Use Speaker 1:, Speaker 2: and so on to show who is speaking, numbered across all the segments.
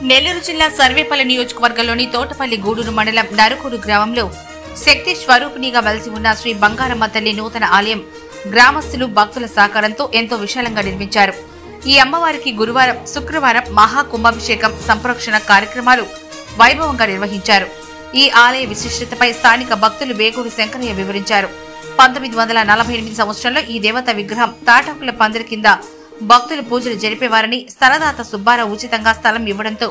Speaker 1: నెల్లూరు జిల్లా సర్వేపల్లి నియోజకవర్గంలోని తోటపల్లి గూడూరు మండలం నరుకోడు గ్రామంలో శక్తి స్వరూపిణిగా వెలిసి ఉన్న శ్రీ బంగారమ్మ తల్లి నూతన ఆలయం గ్రామస్తులు భక్తుల సహకారంతో ఎంతో విశాలంగా నిర్మించారు. ఈ అమ్మవారికి గురువారం, శుక్రవారం మహాకుంభాభిషేకం, సంప్రోక్షణ కార్యక్రమాలు వైభవంగా నిర్వహించారు. ఈ ఆలయ విశిష్టతపై స్థానిక భక్తులు వేగూరు శంకరయ్య వివరించారు. 1948 సంవత్సరంలో ఈ దేవత విగ్రహం తాటాకుల పందిరి కింద భక్తులు పూజలు జరిపేవారని, స్థలదాత సుబ్బారావు ఉచితంగా స్థలం ఇవ్వడంతో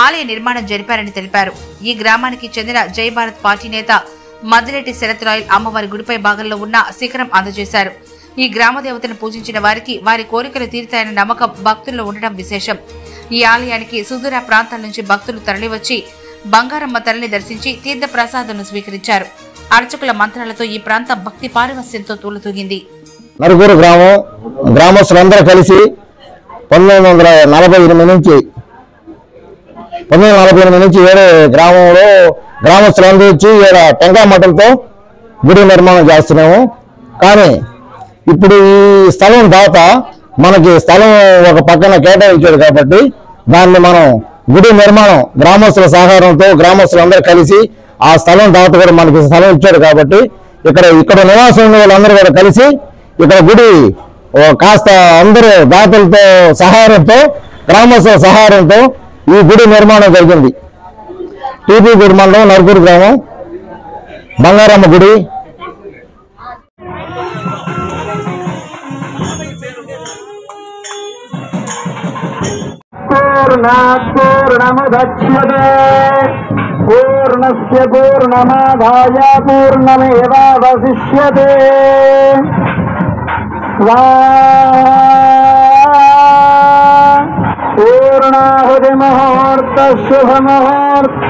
Speaker 1: ఆలయ నిర్మాణం జరిపారని తెలిపారు. ఈ గ్రామానికి చెందిన జై భారత్ పార్టీ నేత మద్దిరెడ్డి శరత్ రాయల్ అమ్మవారి గుడిపై భాగంలో ఉన్న శిఖరం అందజేశారు. ఈ గ్రామ దేవతను పూజించిన వారికి వారి కోరికలు తీరుతాయన్న నమ్మకం భక్తుల్లో ఉండడం విశేషం. ఈ ఆలయానికి సుదూర ప్రాంతాల నుంచి భక్తులు తరలివచ్చి బంగారమ్మ తల్లిని దర్శించి తీర్థ ప్రసాదాలను స్వీకరించారు. అర్చకుల మంత్రాలతో ఈ ప్రాంతం భక్తి పారవస్యంతో తూలుతూగింది.
Speaker 2: నరుకూరు గ్రామస్తులందరూ కలిసి 1948 నుంచి వేరే గ్రామంలో గ్రామస్తులందరూ వచ్చి టెంకాయ మట్టలతో గుడి నిర్మాణం చేస్తున్నాము. కానీ ఇప్పుడు ఈ స్థలం దాత మనకి స్థలం ఒక పక్కన కేటాయించాడు కాబట్టి దాన్ని మనం గుడి నిర్మాణం గ్రామస్తుల సహకారంతో గ్రామస్తులందరూ కలిసి ఆ స్థలం దాత కూడా మనకి స్థలం ఇచ్చాడు కాబట్టి ఇక్కడ నివాసం ఉన్న వాళ్ళందరూ కూడా కలిసి ఇక్కడ గుడి కాస్త అందరూ దాతలతో సహాయంతో గ్రామస్తుల సహాయంతో ఈ గుడి నిర్మాణం జరిగింది. టీపీ గుడి మండలం నరుకూరు గ్రామం బంగారమ్మ గుడి.
Speaker 3: పూర్ణస్య పూర్ణమాదాయ పూర్ణమేవావశిష్యతే. పూర్ణాహుతి ముహూర్త శుభ ముహూర్త